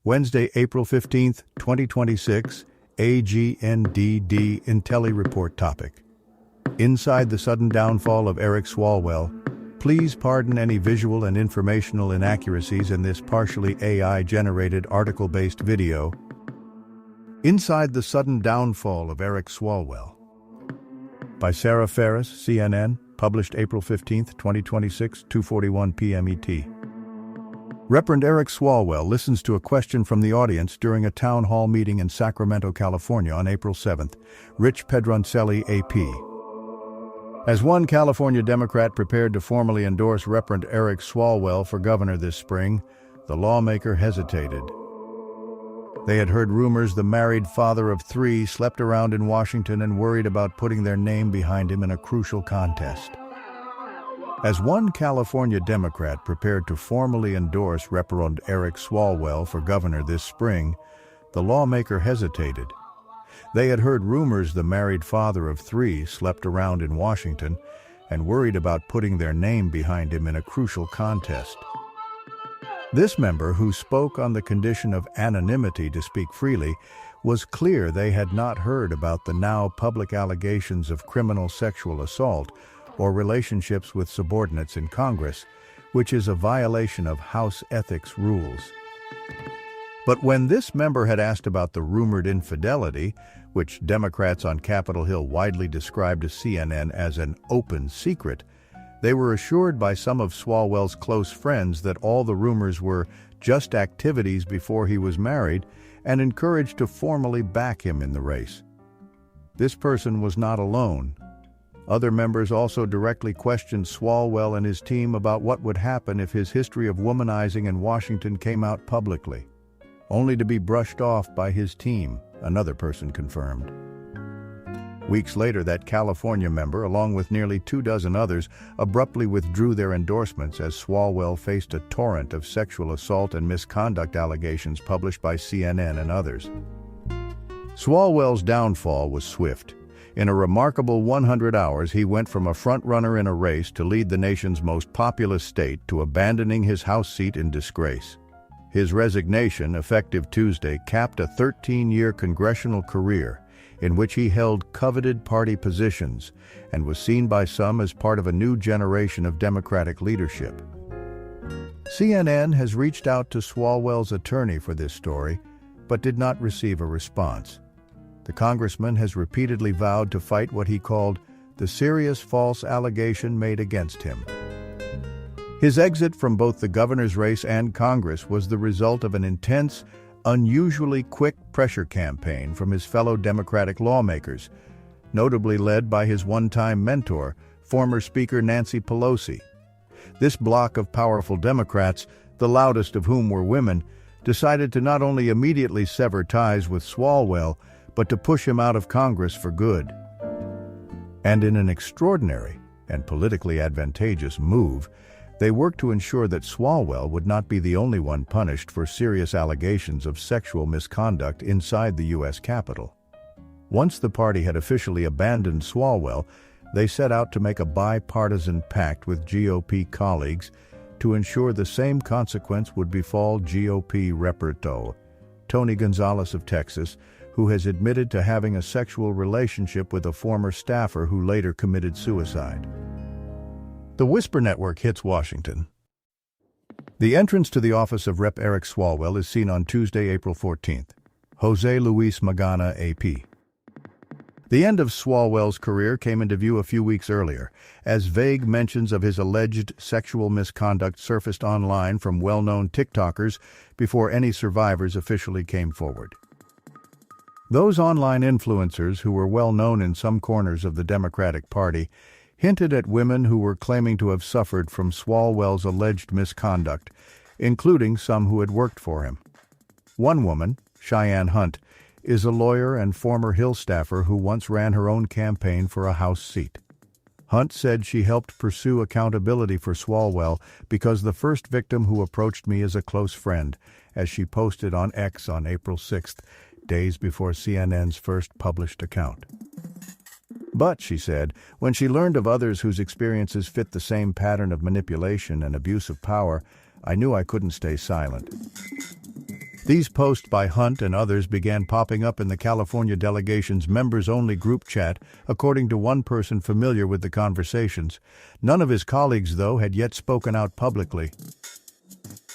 Wednesday, April 15, 2026, AGNDD Intelli Report topic. Inside the sudden downfall of Eric Swalwell. Please pardon any visual and informational inaccuracies in this partially AI-generated article-based video. Inside the sudden downfall of Eric Swalwell. By Sarah Ferris, CNN, published April 15, 2026, 2:41 p.m. ET. Reverend Eric Swalwell listens to a question from the audience during a town hall meeting in Sacramento, California on April 7th. Rich Pedroncelli, AP. As one California Democrat prepared to formally endorse Reverend Eric Swalwell for governor this spring, the lawmaker hesitated. They had heard rumors the married father of three slept around in Washington and worried about putting their name behind him in a crucial contest. As one California Democrat prepared to formally endorse Reverend Eric Swalwell for governor this spring, the lawmaker hesitated. They had heard rumors the married father of three slept around in Washington and worried about putting their name behind him in a crucial contest. This member, who spoke on the condition of anonymity to speak freely, was clear they had not heard about the now public allegations of criminal sexual assault or relationships with subordinates in Congress, which is a violation of House ethics rules. But when this member had asked about the rumored infidelity, which Democrats on Capitol Hill widely described to CNN as an open secret, they were assured by some of Swalwell's close friends that all the rumors were just activities before he was married and encouraged to formally back him in the race. This person was not alone. Other members also directly questioned Swalwell and his team about what would happen if his history of womanizing in Washington came out publicly, only to be brushed off by his team, another person confirmed. Weeks later, that California member, along with nearly 24 others, abruptly withdrew their endorsements as Swalwell faced a torrent of sexual assault and misconduct allegations published by CNN and others. Swalwell's downfall was swift. In a remarkable 100 hours, he went from a front-runner in a race to lead the nation's most populous state to abandoning his House seat in disgrace. His resignation, effective Tuesday, capped a 13-year congressional career in which he held coveted party positions and was seen by some as part of a new generation of Democratic leadership. CNN has reached out to Swalwell's attorney for this story, but did not receive a response. The congressman has repeatedly vowed to fight what he called the serious false allegation made against him. His exit from both the governor's race and Congress was the result of an intense, unusually quick pressure campaign from his fellow Democratic lawmakers, notably led by his one-time mentor, former Speaker Nancy Pelosi. This bloc of powerful Democrats, the loudest of whom were women, decided to not only immediately sever ties with Swalwell, but to push him out of Congress for good. And in an extraordinary and politically advantageous move, they worked to ensure that Swalwell would not be the only one punished for serious allegations of sexual misconduct inside the U.S. Capitol. Once the party had officially abandoned Swalwell, they set out to make a bipartisan pact with GOP colleagues to ensure the same consequence would befall GOP Representative Tony Gonzalez of Texas, who has admitted to having a sexual relationship with a former staffer who later committed suicide. The Whisper Network hits Washington. The entrance to the office of Rep. Eric Swalwell is seen on Tuesday, April 14th. Jose Luis Magana, AP. The end of Swalwell's career came into view a few weeks earlier, as vague mentions of his alleged sexual misconduct surfaced online from well-known TikTokers before any survivors officially came forward. Those online influencers, who were well known in some corners of the Democratic Party, hinted at women who were claiming to have suffered from Swalwell's alleged misconduct, including some who had worked for him. One woman, Cheyenne Hunt, is a lawyer and former Hill staffer who once ran her own campaign for a House seat. Hunt said she helped pursue accountability for Swalwell because the first victim who approached me is a close friend, as she posted on X on April 6th, days before CNN's first published account. But, she said, when she learned of others whose experiences fit the same pattern of manipulation and abuse of power, I knew I couldn't stay silent. These posts by Hunt and others began popping up in the California delegation's members-only group chat, according to one person familiar with the conversations. None of his colleagues, though, had yet spoken out publicly.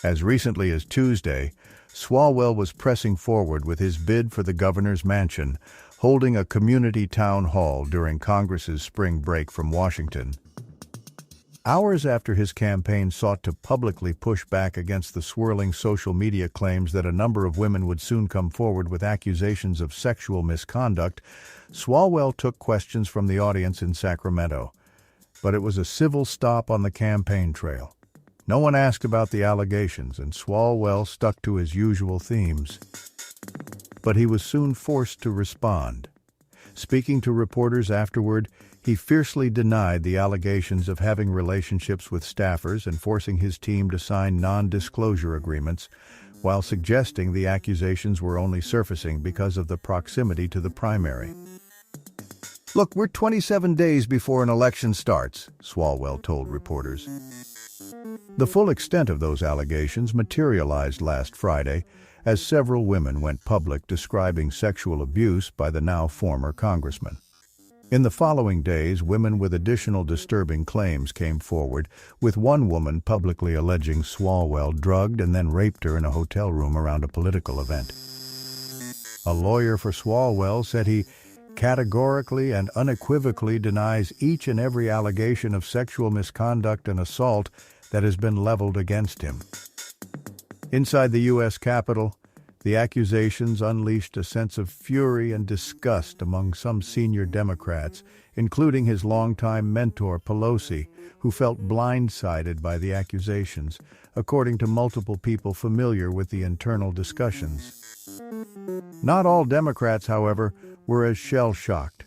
As recently as Tuesday, Swalwell was pressing forward with his bid for the governor's mansion, holding a community town hall during Congress's spring break from Washington. Hours after his campaign sought to publicly push back against the swirling social media claims that a number of women would soon come forward with accusations of sexual misconduct, Swalwell took questions from the audience in Sacramento. But it was a civil stop on the campaign trail. No one asked about the allegations, and Swalwell stuck to his usual themes. But he was soon forced to respond. Speaking to reporters afterward, he fiercely denied the allegations of having relationships with staffers and forcing his team to sign non-disclosure agreements, while suggesting the accusations were only surfacing because of the proximity to the primary. "Look, we're 27 days before an election starts," Swalwell told reporters. The full extent of those allegations materialized last Friday as several women went public describing sexual abuse by the now former congressman. In the following days, women with additional disturbing claims came forward, with one woman publicly alleging Swalwell drugged and then raped her in a hotel room around a political event. A lawyer for Swalwell said he categorically and unequivocally denies each and every allegation of sexual misconduct and assault that has been leveled against him. Inside the U.S. Capitol, the accusations unleashed a sense of fury and disgust among some senior Democrats, including his longtime mentor Pelosi, who felt blindsided by the accusations, according to multiple people familiar with the internal discussions. Not all Democrats, however, were as shell-shocked.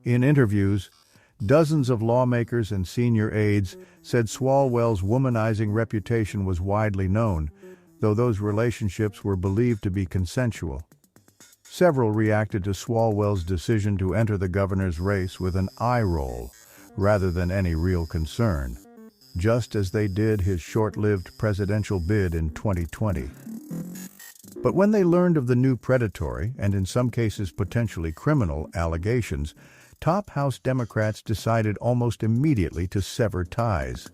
In interviews, dozens of lawmakers and senior aides said Swalwell's womanizing reputation was widely known, though those relationships were believed to be consensual. Several reacted to Swalwell's decision to enter the governor's race with an eye roll, rather than any real concern, just as they did his short-lived presidential bid in 2020. But when they learned of the new predatory, and in some cases potentially criminal, allegations, top House Democrats decided almost immediately to sever ties.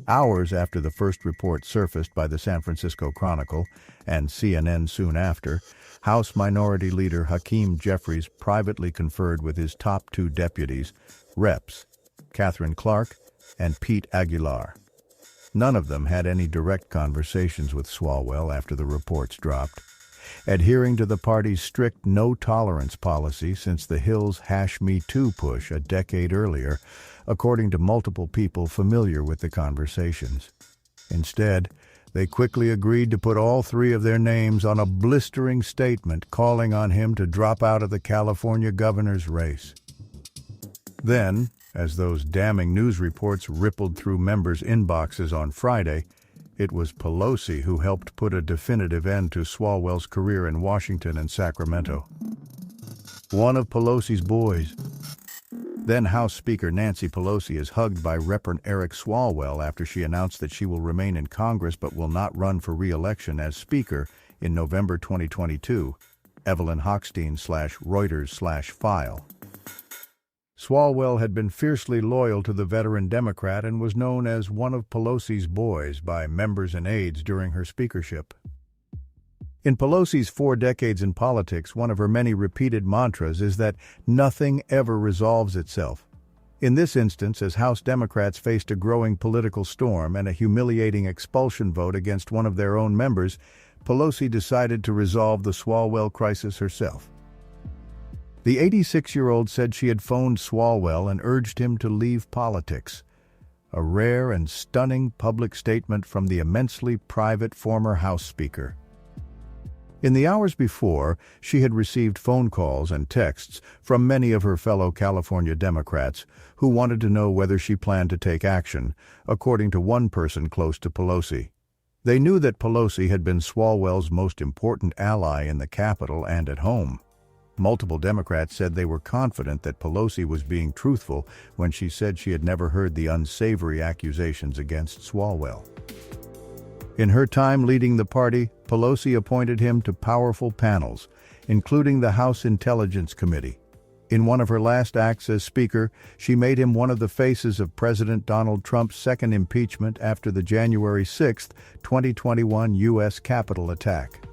Hours after the first report surfaced by the San Francisco Chronicle, and CNN soon after, House Minority Leader Hakeem Jeffries privately conferred with his top two deputies, Reps. Catherine Clark and Pete Aguilar. None of them had any direct conversations with Swalwell after the reports dropped. Adhering to the party's strict no-tolerance policy since the Hill's Me Too push a decade earlier, according to multiple people familiar with the conversations. Instead, they quickly agreed to put all three of their names on a blistering statement calling on him to drop out of the California governor's race. Then, as those damning news reports rippled through members' inboxes on Friday, it was Pelosi who helped put a definitive end to Swalwell's career in Washington and Sacramento. One of Pelosi's boys. Then House Speaker Nancy Pelosi is hugged by Representative Eric Swalwell after she announced that she will remain in Congress but will not run for re-election as Speaker in November 2022. Evelyn Hochstein/Reuters/File. Swalwell had been fiercely loyal to the veteran Democrat and was known as one of Pelosi's boys by members and aides during her speakership. In Pelosi's 4 decades in politics, one of her many repeated mantras is that nothing ever resolves itself. In this instance, as House Democrats faced a growing political storm and a humiliating expulsion vote against one of their own members, Pelosi decided to resolve the Swalwell crisis herself. The 86-year-old said she had phoned Swalwell and urged him to leave politics, a rare and stunning public statement from the immensely private former House Speaker. In the hours before, she had received phone calls and texts from many of her fellow California Democrats who wanted to know whether she planned to take action, according to one person close to Pelosi. They knew that Pelosi had been Swalwell's most important ally in the Capitol and at home. Multiple Democrats said they were confident that Pelosi was being truthful when she said she had never heard the unsavory accusations against Swalwell. In her time leading the party, Pelosi appointed him to powerful panels, including the House Intelligence Committee. In one of her last acts as Speaker, she made him one of the faces of President Donald Trump's second impeachment after the January 6, 2021 U.S. Capitol attack.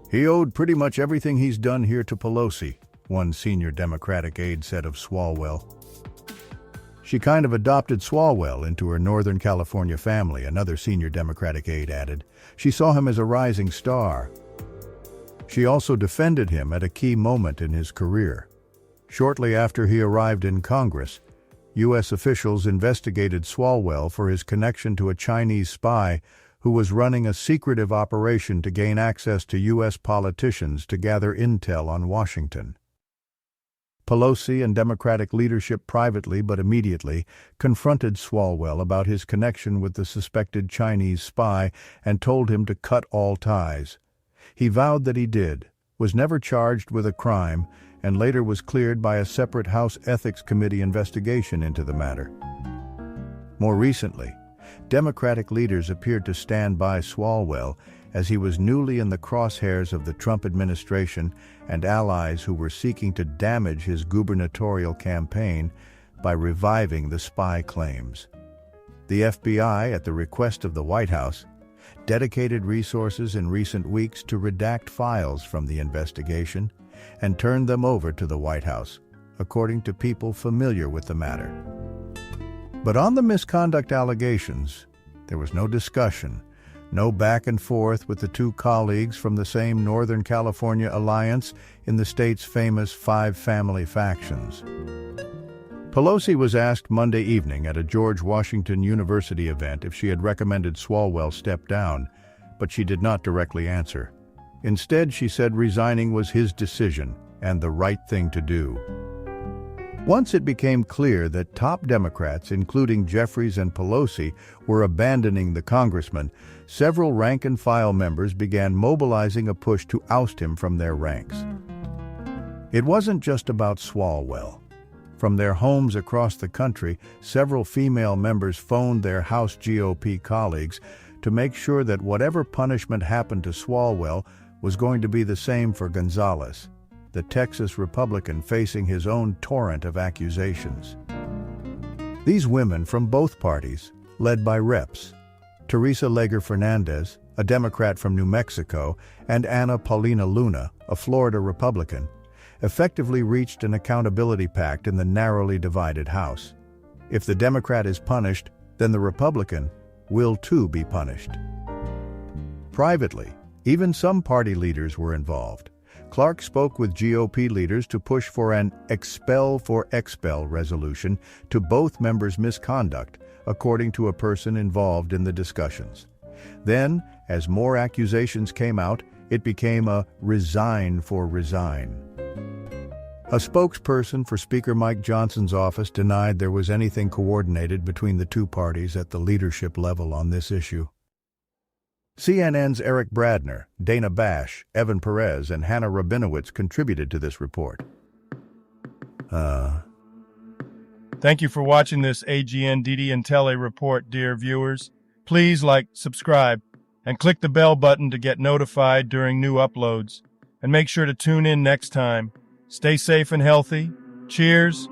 "He owed pretty much everything he's done here to Pelosi," one senior Democratic aide said of Swalwell. "She kind of adopted Swalwell into her Northern California family," another senior Democratic aide added. "She saw him as a rising star. She also defended him at a key moment in his career." Shortly after he arrived in Congress, U.S. officials investigated Swalwell for his connection to a Chinese spy who was running a secretive operation to gain access to U.S. politicians to gather intel on Washington. Pelosi and Democratic leadership privately but immediately confronted Swalwell about his connection with the suspected Chinese spy and told him to cut all ties. He vowed that he did, was never charged with a crime, and later was cleared by a separate House Ethics Committee investigation into the matter. More recently, Democratic leaders appeared to stand by Swalwell as he was newly in the crosshairs of the Trump administration and allies who were seeking to damage his gubernatorial campaign by reviving the spy claims. The FBI, at the request of the White House, dedicated resources in recent weeks to redact files from the investigation and turned them over to the White House, according to people familiar with the matter. But on the misconduct allegations, there was no discussion, no back and forth with the two colleagues from the same Northern California alliance in the state's famous five family factions. Pelosi was asked Monday evening at a George Washington University event if she had recommended Swalwell step down, but she did not directly answer. Instead, she said resigning was his decision and the right thing to do. Once it became clear that top Democrats, including Jeffries and Pelosi, were abandoning the congressman, several rank-and-file members began mobilizing a push to oust him from their ranks. It wasn't just about Swalwell. From their homes across the country, several female members phoned their House GOP colleagues to make sure that whatever punishment happened to Swalwell was going to be the same for Gonzalez, the Texas Republican facing his own torrent of accusations. These women from both parties, led by Reps. Teresa Leger Fernandez, a Democrat from New Mexico, and Ana Paulina Luna, a Florida Republican, effectively reached an accountability pact in the narrowly divided House. If the Democrat is punished, then the Republican will too be punished. Privately, even some party leaders were involved. Clark spoke with GOP leaders to push for an expel for expel resolution to both members' misconduct, according to a person involved in the discussions. Then, as more accusations came out, it became a resign for resign. A spokesperson for Speaker Mike Johnson's office denied there was anything coordinated between the two parties at the leadership level on this issue. CNN's Eric Bradner, Dana Bash, Evan Perez, and Hannah Rabinowitz contributed to this report. Thank you for watching this AGN-DD and Tele report, dear viewers. Please like, subscribe, and click the bell button to get notified during new uploads. And make sure to tune in next time. Stay safe and healthy. Cheers.